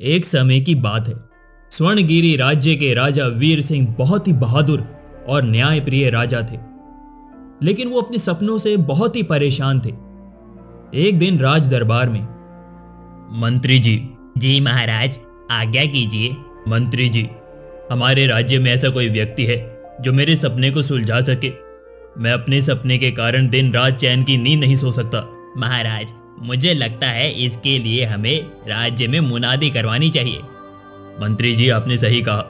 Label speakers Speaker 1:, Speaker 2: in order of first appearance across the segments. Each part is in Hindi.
Speaker 1: एक समय की बात है। स्वर्णगिरी राज्य के राजा वीर सिंह बहुत ही बहादुर और न्यायप्रिय राजा थे, लेकिन वो अपने सपनों से बहुत ही परेशान थे। एक दिन राज दरबार में, मंत्री जी।
Speaker 2: जी महाराज, आज्ञा कीजिए।
Speaker 1: मंत्री जी, हमारे राज्य में ऐसा कोई व्यक्ति है जो मेरे सपने को सुलझा सके? मैं अपने सपने के कारण दिन रात चैन की नींद नहीं सो सकता।
Speaker 2: महाराज, मुझे लगता है इसके लिए हमें राज्य में मुनादी करवानी चाहिए।
Speaker 1: मंत्री जी, आपने सही कहा,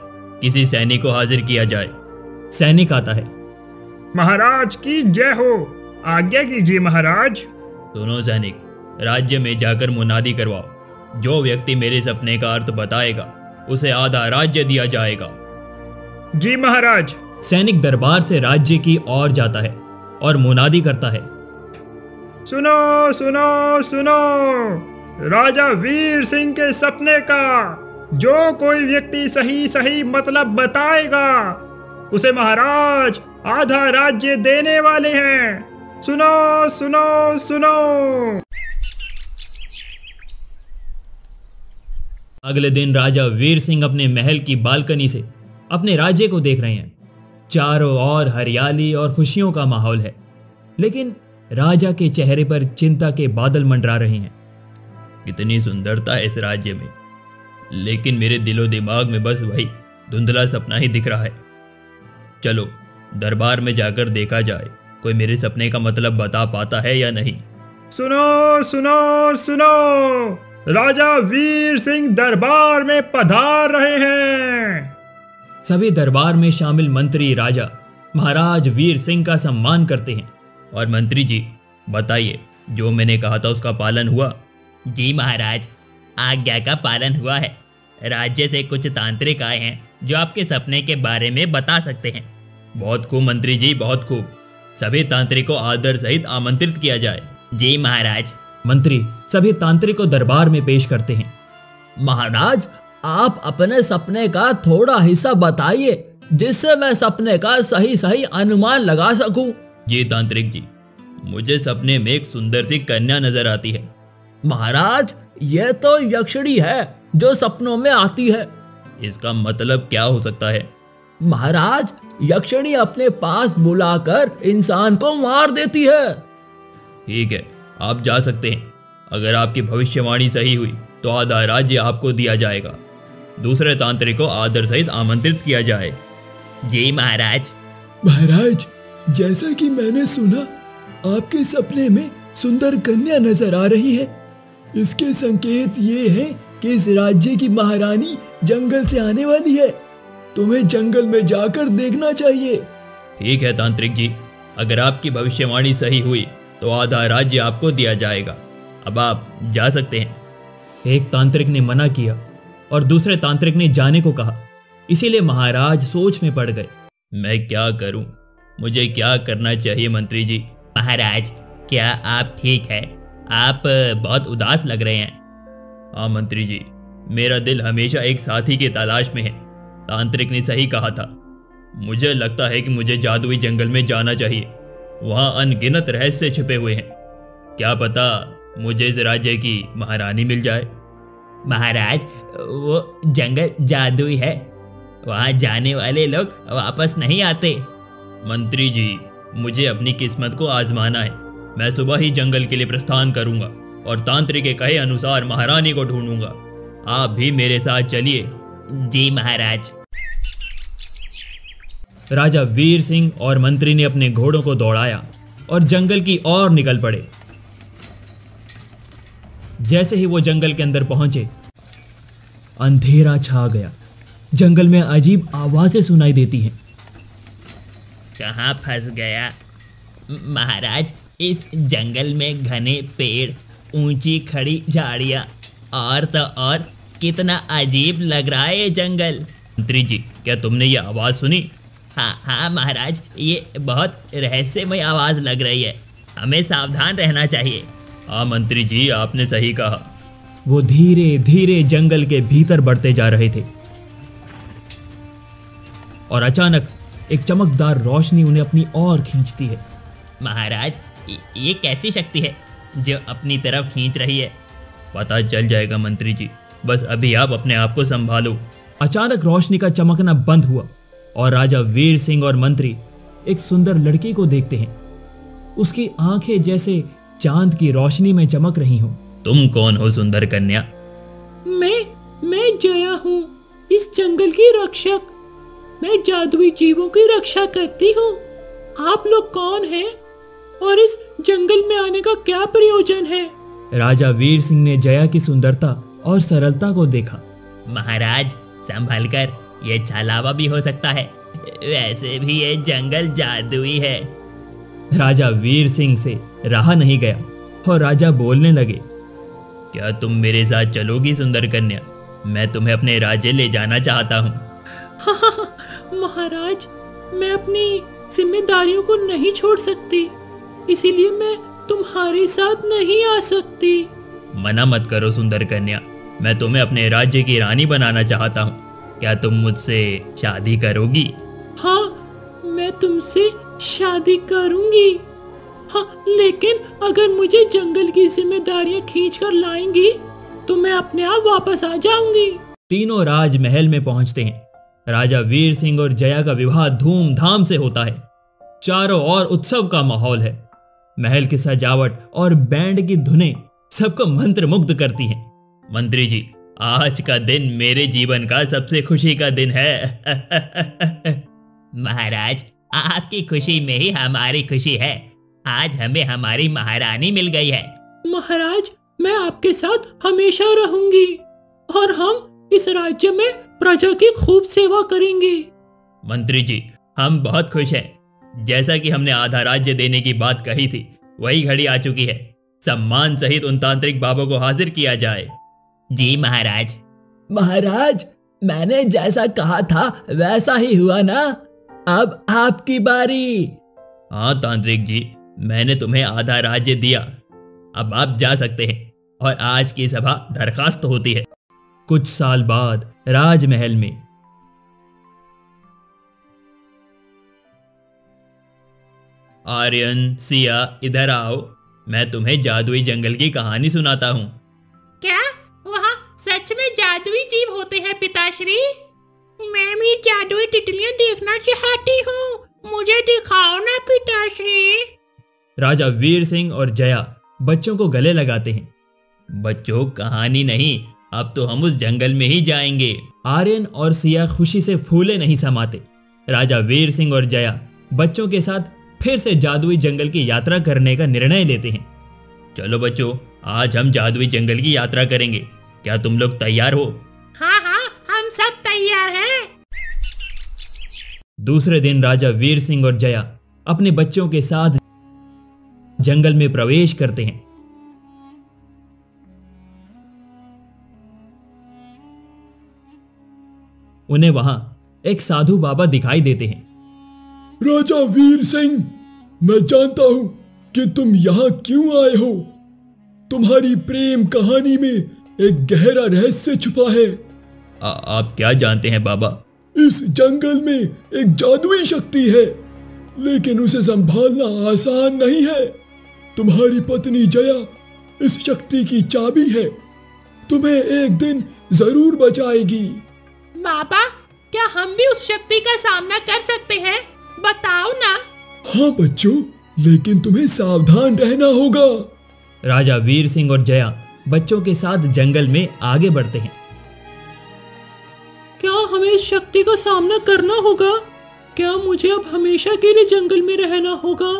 Speaker 1: किसी सैनिक को हाजिर किया जाए। सैनिक आता है।
Speaker 3: महाराज की जय हो, आज्ञा कीजिए महाराज।
Speaker 1: दोनों सैनिक, राज्य में जाकर मुनादी करवाओ। जो व्यक्ति मेरे सपने का अर्थ बताएगा उसे आधा राज्य दिया जाएगा।
Speaker 3: जी महाराज।
Speaker 1: सैनिक दरबार से राज्य की ओर जाता है और मुनादी करता है।
Speaker 3: सुनो सुनो सुनो, राजा वीर सिंह के सपने का जो कोई व्यक्ति सही सही मतलब बताएगा उसे महाराज आधा राज्य देने वाले हैं। सुनो सुनो सुनो।
Speaker 1: अगले दिन राजा वीर सिंह अपने महल की बालकनी से अपने राज्य को देख रहे हैं। चारों ओर हरियाली और खुशियों का माहौल है, लेकिन राजा के चेहरे पर चिंता के बादल मंडरा रहे हैं। कितनी सुंदरता है इस राज्य में, लेकिन मेरे दिलो दिमाग में बस वही धुंधला सपना ही दिख रहा है। चलो दरबार में जाकर देखा जाए कोई मेरे सपने का मतलब बता पाता है या नहीं।
Speaker 3: सुनो सुनो सुनो, राजा वीर सिंह दरबार में पधार रहे हैं।
Speaker 1: सभी दरबार में शामिल मंत्री राजा महाराज वीर सिंह का सम्मान करते हैं। और मंत्री जी, बताइए, जो मैंने कहा था उसका पालन हुआ?
Speaker 2: जी महाराज, आज्ञा का पालन हुआ है। राज्य से कुछ तांत्रिक आए हैं जो आपके सपने के बारे में बता सकते हैं।
Speaker 1: बहुत खूब मंत्री जी, बहुत खूब। सभी तांत्रिकों को आदर सहित आमंत्रित किया जाए।
Speaker 2: जी महाराज।
Speaker 1: मंत्री सभी तांत्रिक को दरबार में पेश करते हैं।
Speaker 4: महाराज, आप अपने सपने का थोड़ा हिस्सा बताइए जिससे मैं सपने का सही सही अनुमान लगा सकूं।
Speaker 1: जी तांत्रिक जी, मुझे सपने में एक सुंदर सी कन्या नजर आती है।
Speaker 4: महाराज, यह तो यक्षिणी है जो सपनों में आती है।
Speaker 1: इसका मतलब क्या हो सकता है?
Speaker 4: महाराज, यक्षिणी अपने पास बुलाकर इंसान को मार देती है।
Speaker 1: ठीक है, आप जा सकते हैं। अगर आपकी भविष्यवाणी सही हुई तो आधा राज्य आपको दिया जाएगा। दूसरे तांत्रिक को आदर सहित आमंत्रित किया जाए।
Speaker 2: जी महाराज।
Speaker 5: महाराज, जैसा कि मैंने सुना, आपके सपने में सुंदर कन्या नजर आ रही है। इसके संकेत ये हैं कि इस राज्य की महारानी जंगल से आने वाली है। तुम्हें जंगल में जाकर देखना चाहिए।
Speaker 1: ठीक है तांत्रिक जी, अगर आपकी भविष्यवाणी सही हुई तो आधा राज्य आपको दिया जाएगा। अब आप जा सकते हैं। एक तांत्रिक ने मना किया और दूसरे तांत्रिक ने जाने को कहा। इसीलिए महाराज सोच में पड़ गए। मैं क्या करूं? मुझे क्या करना चाहिए मंत्री जी?
Speaker 2: महाराज, क्या आप ठीक है? आप बहुत उदास लग रहे हैं।
Speaker 1: हाँ मंत्री जी, मेरा दिल हमेशा एक साथी की तलाश में है। तांत्रिक ने सही कहा था। मुझे लगता है कि मुझे जादुई जंगल में जाना चाहिए। वहां अनगिनत रहस्य छिपे हुए हैं। क्या पता मुझे इस राज्य की महारानी मिल जाए।
Speaker 2: महाराज, वो जंगल जादुई है, वहां जाने वाले लोग वापस नहीं आते।
Speaker 1: मंत्री जी, मुझे अपनी किस्मत को आजमाना है। मैं सुबह ही जंगल के लिए प्रस्थान करूंगा और तांत्रिक के कहे अनुसार महारानी को ढूंढूंगा। आप भी मेरे साथ चलिए।
Speaker 2: जी महाराज।
Speaker 1: राजा वीर सिंह और मंत्री ने अपने घोड़ों को दौड़ाया और जंगल की ओर निकल पड़े। जैसे ही वो जंगल के अंदर पहुंचे, अंधेरा छा गया। जंगल में अजीब आवाजें सुनाई देती हैं।
Speaker 2: कहाँ फंस गया? महाराज, इस जंगल में घने पेड़, ऊंची खड़ी झाड़ियाँ और तो और कितना अजीब लग रहा है ये जंगल।
Speaker 1: मंत्री जी, क्या तुमने ये आवाज़ सुनी?
Speaker 2: हाँ महाराज, ये बहुत रहस्यमय आवाज़ लग रही है। हमें सावधान रहना चाहिए।
Speaker 1: हाँ मंत्री जी, आपने सही कहा। वो धीरे धीरे जंगल के भीतर बढ़ते जा रहे थे और अचानक एक चमकदार रोशनी उन्हें अपनी ओर खींचती है।
Speaker 2: महाराज, ये कैसी शक्ति है जो अपनी तरफ खींच रही है?
Speaker 1: पता चल जाएगा मंत्री जी। बस अभी आप अपने आप को संभालो।
Speaker 4: अचानक रोशनी का चमकना बंद हुआ और राजा वीर सिंह और मंत्री एक सुंदर लड़की को देखते हैं। उसकी आंखें जैसे चांद की रोशनी में चमक रही हों।
Speaker 1: तुम कौन हो सुंदर कन्या?
Speaker 4: मैं जया हूँ, इस जंगल की रक्षक। मैं जादुई जीवों की रक्षा करती हूँ। आप लोग कौन हैं और इस जंगल में आने का क्या प्रयोजन है?
Speaker 1: राजा वीर सिंह ने जया की सुंदरता और सरलता को देखा।
Speaker 2: महाराज संभल कर, ये छलावा भी हो सकता है, वैसे भी ये जंगल जादुई है।
Speaker 1: राजा वीर सिंह से रहा नहीं गया और राजा बोलने लगे, क्या तुम मेरे साथ चलोगी सुंदर कन्या? मैं तुम्हें अपने राज्य ले जाना चाहता हूँ।
Speaker 4: महाराज, मैं अपनी जिम्मेदारियों को नहीं छोड़ सकती, इसीलिए मैं तुम्हारे साथ नहीं आ सकती।
Speaker 1: मना मत करो सुंदर कन्या, मैं तुम्हें अपने राज्य की रानी बनाना चाहता हूँ। क्या तुम मुझसे शादी करोगी?
Speaker 4: हाँ, मैं तुमसे शादी करूंगी। हाँ, लेकिन अगर मुझे जंगल की जिम्मेदारियां खींच कर लाएंगी तो मैं अपने आप वापस आ जाऊंगी।
Speaker 1: तीनों राजमहल में पहुंचते हैं। राजा वीर सिंह और जया का विवाह धूमधाम से होता है। चारों ओर उत्सव का माहौल है। महल की सजावट और बैंड की धुनें सबको मंत्रमुग्ध करती हैं। मंत्री जी, आज का दिन मेरे जीवन का सबसे खुशी का दिन है।
Speaker 2: महाराज, आपकी खुशी में ही हमारी खुशी है। आज हमें हमारी महारानी मिल गई है।
Speaker 4: महाराज, मैं आपके साथ हमेशा रहूंगी और हम इस राज्य में प्रजा की खूब सेवा करेंगे।
Speaker 1: मंत्री जी, हम बहुत खुश हैं। जैसा कि हमने आधा राज्य देने की बात कही थी, वही घड़ी आ चुकी है। सम्मान सहित उन तांत्रिक बाबों को हाजिर किया जाए।
Speaker 2: जी महाराज।
Speaker 4: महाराज, मैंने जैसा कहा था वैसा ही हुआ ना? अब आपकी बारी।
Speaker 1: हाँ तांत्रिक जी, मैंने तुम्हें आधा राज्य दिया। अब आप जा सकते हैं और आज की सभा दरखास्त होती है। कुछ साल बाद राजमहल में आर्यन, सिया, इधर आओ, मैं तुम्हें जादुई जंगल की कहानी सुनाता हूँ।
Speaker 6: क्या वहाँ सच में जादुई जीव होते हैं पिताश्री? मैं भी जादुई तितलियां देखना चाहती हूँ, मुझे दिखाओ ना पिताश्री।
Speaker 1: राजा वीर सिंह और जया बच्चों को गले लगाते हैं। बच्चों, कहानी नहीं, अब तो हम उस जंगल में ही जाएंगे। आर्यन और सिया खुशी से फूले नहीं समाते। राजा वीर सिंह और जया बच्चों के साथ फिर से जादुई जंगल की यात्रा करने का निर्णय लेते हैं। चलो बच्चों, आज हम जादुई जंगल की यात्रा करेंगे। क्या तुम लोग तैयार हो?
Speaker 6: हाँ हाँ, हम सब तैयार हैं।
Speaker 1: दूसरे दिन राजा वीर सिंह और जया अपने बच्चों के साथ जंगल में प्रवेश करते हैं। उन्हें वहां एक साधु बाबा दिखाई देते हैं।
Speaker 5: राजा वीर सिंह, मैं जानता हूं कि तुम यहां क्यों आए हो। तुम्हारी प्रेम कहानी में एक गहरा रहस्य छुपा है।
Speaker 1: आप क्या जानते हैं बाबा?
Speaker 5: इस जंगल में एक जादुई शक्ति है, लेकिन उसे संभालना आसान नहीं है। तुम्हारी पत्नी जया इस शक्ति की चाबी है, तुम्हें एक दिन जरूर बचाएगी।
Speaker 6: बाबा, क्या हम भी उस शक्ति का सामना कर सकते हैं? बताओ ना।
Speaker 5: हाँ बच्चों, लेकिन तुम्हें सावधान रहना होगा।
Speaker 1: राजा वीर सिंह और जया बच्चों के साथ जंगल में आगे बढ़ते हैं।
Speaker 4: क्या हमें इस शक्ति का सामना करना होगा? क्या मुझे अब हमेशा के लिए जंगल में रहना होगा?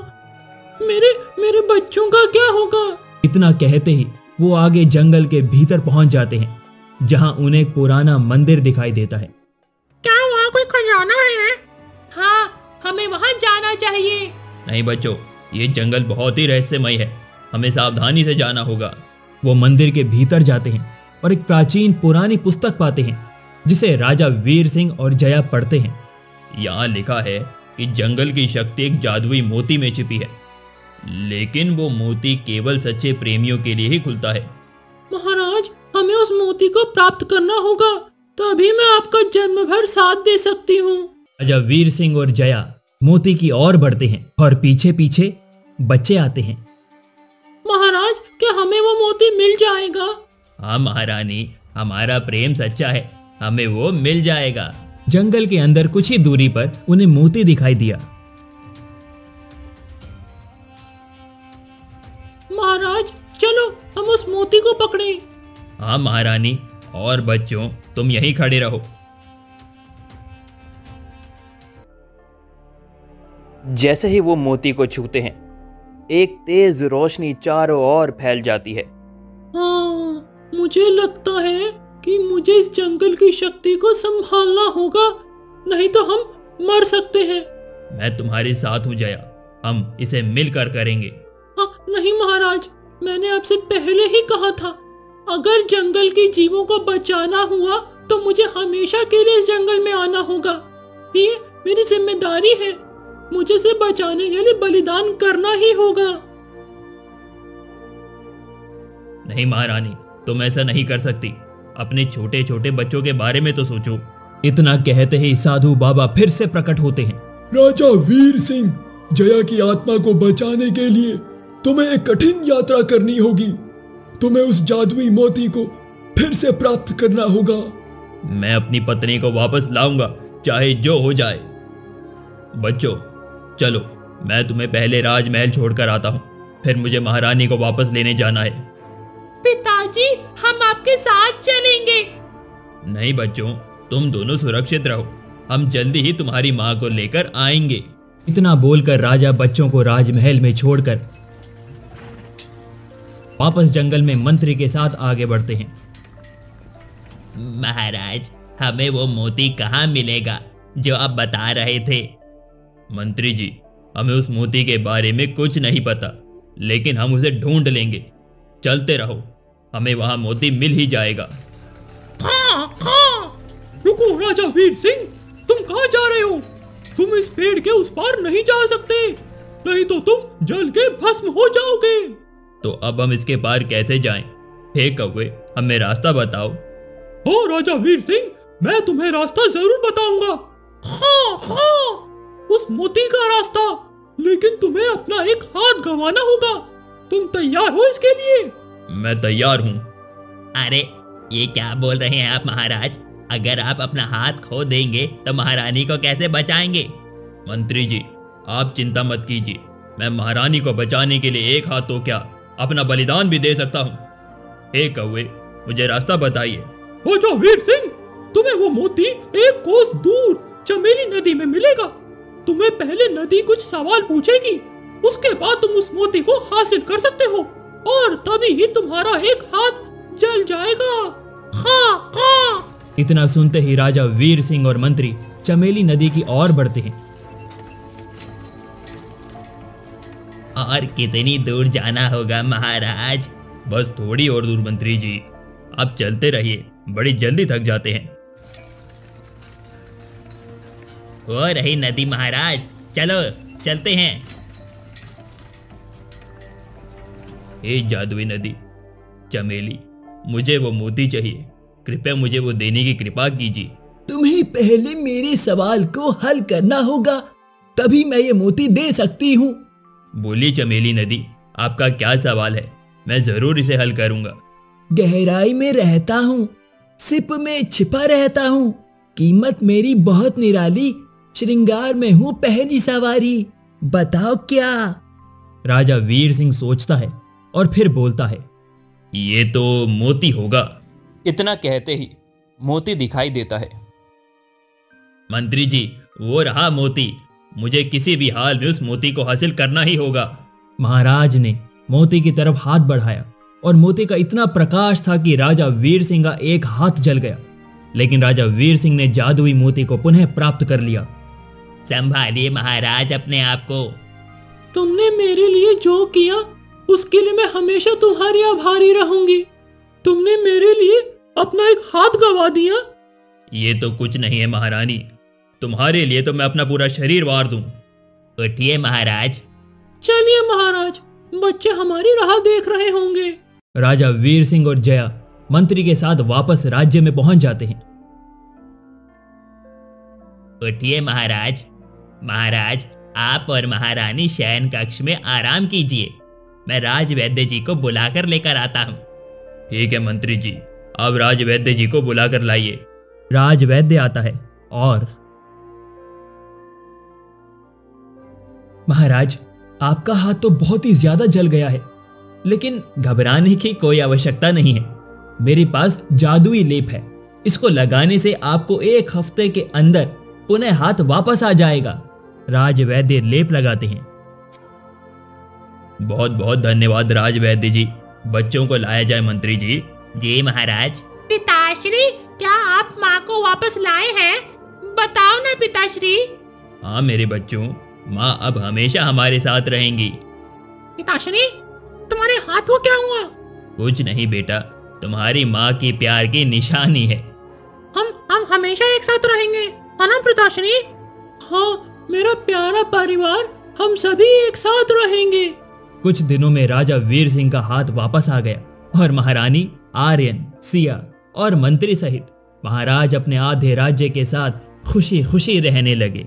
Speaker 4: मेरे बच्चों का क्या होगा?
Speaker 1: इतना कहते ही वो आगे जंगल के भीतर पहुंच जाते हैं, जहां उन्हें एक पुराना मंदिर दिखाई देता है।
Speaker 6: क्या वहाँ कोई खजाना है? हाँ, हमें वहाँ जाना चाहिए।
Speaker 1: नहीं बच्चों, ये जंगल बहुत ही रहस्यमय है, हमें सावधानी से जाना होगा। वो मंदिर के भीतर जाते हैं और एक प्राचीन पुरानी पुस्तक पाते हैं, जिसे राजा वीर सिंह और जया पढ़ते हैं। यहाँ लिखा है कि जंगल की शक्ति एक जादुई मोती में छिपी है, लेकिन वो मोती केवल सच्चे प्रेमियों के लिए ही खुलता है।
Speaker 4: महाराज, हमें उस मोती को प्राप्त करना होगा, तभी मैं आपका जन्म भर साथ दे सकती हूँ।
Speaker 1: राजा वीर सिंह और जया मोती की ओर बढ़ते हैं और पीछे पीछे बच्चे आते हैं।
Speaker 4: महाराज, क्या हमें वो मोती मिल जाएगा?
Speaker 1: हाँ महारानी, हमारा प्रेम सच्चा है, हमें वो मिल जाएगा। जंगल के अंदर कुछ ही दूरी पर उन्हें मोती दिखाई दिया।
Speaker 4: महाराज चलो हम उस मोती को पकड़ें।
Speaker 1: हाँ महारानी, और बच्चों तुम यहीं खड़े रहो।
Speaker 7: जैसे ही वो मोती को छूते हैं, एक तेज रोशनी चारों ओर फैल जाती है।
Speaker 4: हाँ, मुझे लगता है कि मुझे इस जंगल की शक्ति को संभालना होगा, नहीं तो हम मर सकते हैं।
Speaker 1: मैं तुम्हारे साथ हूँ जया, हम इसे मिलकर करेंगे।
Speaker 4: हाँ, नहीं महाराज, मैंने आपसे पहले ही कहा था, अगर जंगल के जीवों को बचाना हुआ तो मुझे हमेशा के लिए इस जंगल में आना होगा। ये मेरी जिम्मेदारी है, मुझे इसे बचाने के लिए बलिदान करना ही होगा।
Speaker 1: नहीं महारानी, तुम ऐसा नहीं कर सकती। अपने छोटे छोटे बच्चों के बारे में तो सोचो। इतना कहते ही साधु बाबा फिर से प्रकट होते हैं।
Speaker 5: राजा वीर सिंह, जया की आत्मा को बचाने के लिए तुम्हें एक कठिन यात्रा करनी होगी। तुम्हें उस जादुई मोती को फिर से प्राप्त करना होगा।
Speaker 1: मैं अपनी पत्नी को वापस लाऊंगा, चाहे जो हो जाए। बच्चों चलो, मैं तुम्हें पहले राजमहल छोड़कर आता हूँ, फिर मुझे महारानी को वापस लेने जाना है।
Speaker 6: पिताजी हम आपके साथ चलेंगे।
Speaker 1: नहीं बच्चों, तुम दोनों सुरक्षित रहो, हम जल्दी ही तुम्हारी माँ को लेकर आएंगे। इतना बोलकर राजा बच्चों को राजमहल में छोड़कर वापस जंगल में मंत्री के साथ आगे बढ़ते हैं।
Speaker 2: महाराज, हमें वो मोती कहाँ मिलेगा जो आप बता रहे थे?
Speaker 1: मंत्री जी, हमें उस मोती के बारे में कुछ नहीं पता, लेकिन हम उसे ढूंढ लेंगे। चलते रहो, हमें वहां मोती मिल ही जाएगा।
Speaker 4: रुको राजा वीर सिंह, तुम कहाँ जा रहे हो? तुम इस पेड़ के उस पार नहीं जा सकते, नहीं तो तुम जल के भस्म हो जाओगे।
Speaker 1: तो अब हम इसके पार कैसे जाएं? हे कौवे, हमें रास्ता बताओ।
Speaker 4: हाँ राजा वीर सिंह, मैं तुम्हें रास्ता जरूर बताऊंगा। हाँ, उस मोती का रास्ता, लेकिन तुम्हें अपना एक हाथ गंवाना होगा। तुम तैयार हो इसके लिए?
Speaker 1: मैं तैयार हूँ।
Speaker 2: अरे ये क्या बोल रहे हैं आप महाराज? अगर आप अपना हाथ खो देंगे तो महारानी को कैसे बचाएंगे?
Speaker 1: मंत्री जी, आप चिंता मत कीजिए, मैं महारानी को बचाने के लिए एक हाथ तो क्या, अपना बलिदान भी दे सकता हूँ। हे कौवे, मुझे रास्ता बताइए।
Speaker 4: राजा वीर सिंह, तुम्हें वो मोती एक कोस दूर चमेली नदी में मिलेगा। तुम्हें पहले नदी कुछ सवाल पूछेगी, उसके बाद तुम उस मोती को हासिल कर सकते हो, और तभी ही तुम्हारा एक हाथ जल जाएगा। हाँ।
Speaker 1: इतना सुनते ही राजा वीर सिंह और मंत्री चमेली नदी की ओर बढ़ते हैं।
Speaker 2: और कितनी दूर जाना होगा महाराज?
Speaker 1: बस थोड़ी और दूर मंत्री जी, आप चलते रहिए, बड़ी जल्दी थक जाते हैं।
Speaker 2: हो रही नदी महाराज, चलो चलते हैं।
Speaker 1: हे जादुई नदी, चमेली, मुझे वो मोती चाहिए, कृपया मुझे वो देने की कृपा कीजिए।
Speaker 5: तुम्हें पहले मेरे सवाल को हल करना होगा, तभी मैं ये मोती दे सकती हूँ।
Speaker 1: बोलिए चमेली नदी, आपका क्या सवाल है? मैं जरूर इसे हल करूंगा।
Speaker 5: गहराई में रहता हूँ, सिप में छिपा रहता हूँ, कीमत मेरी बहुत निराली, श्रृंगार में हूँ पहली सवारी, बताओ क्या?
Speaker 1: राजा वीर सिंह सोचता है और फिर बोलता है, ये तो मोती होगा।
Speaker 7: इतना कहते ही मोती दिखाई देता है।
Speaker 1: मंत्री जी, वो रहा मोती, मुझे किसी भी हाल में उस मोती को हासिल करना ही होगा। महाराज ने मोती की तरफ हाथ बढ़ाया और मोती का इतना प्रकाश था कि राजा वीर सिंह का एक हाथ जल गया, लेकिन राजा वीर सिंह ने जादुई मोती को पुनः प्राप्त कर लिया।
Speaker 2: संभालिए महाराज अपने आप को।
Speaker 4: तुमने मेरे लिए जो किया उसके लिए मैं हमेशा तुम्हारी आभारी रहूंगी। तुमने मेरे लिए अपना एक हाथ गंवा दिया।
Speaker 1: ये तो कुछ नहीं है महारानी, तुम्हारे लिए तो मैं अपना पूरा शरीर वार दूं।
Speaker 2: उठिए महाराज।
Speaker 4: चलिए महाराज, बच्चे हमारी राह देख रहे होंगे।
Speaker 1: राजा वीर सिंह और जया मंत्री के साथ वापस राज्य में पहुंच जाते हैं।
Speaker 2: उठिए महाराज। महाराज, आप और महारानी शयन कक्ष में आराम कीजिए, मैं राजवैद्य जी को बुलाकर लेकर आता हूँ।
Speaker 1: ठीक है मंत्री जी, अब राजवैद्य जी को बुलाकर लाइए। राजवैद्य आता है और महाराज, आपका हाथ तो बहुत ही ज्यादा जल गया है, लेकिन घबराने की कोई आवश्यकता नहीं है। मेरे पास जादुई लेप है, इसको लगाने से आपको 1 हफ्ते के अंदर पुनः हाथ वापस आ जाएगा। राजवैद्य लेप लगाते हैं। बहुत बहुत धन्यवाद राजवैद्य जी। बच्चों को लाया जाए मंत्री जी।
Speaker 2: जी महाराज।
Speaker 6: पिताश्री, क्या आप माँ को वापस लाए हैं? बताओ ना पिताश्री।
Speaker 1: हाँ मेरे बच्चों, माँ अब हमेशा हमारे साथ रहेंगी।
Speaker 6: पिताश्री, तुम्हारे हाथ को क्या हुआ?
Speaker 1: कुछ नहीं बेटा, तुम्हारी माँ की प्यार की निशानी है।
Speaker 6: हम हमेशा एक साथ रहेंगे, है ना पिताश्री?
Speaker 4: हाँ मेरा प्यारा परिवार, हम सभी एक साथ रहेंगे।
Speaker 1: कुछ दिनों में राजा वीर सिंह का हाथ वापस आ गया और महारानी, आर्यन, सिया और मंत्री सहित महाराज अपने आधे राज्य के साथ खुशी खुशी रहने लगे।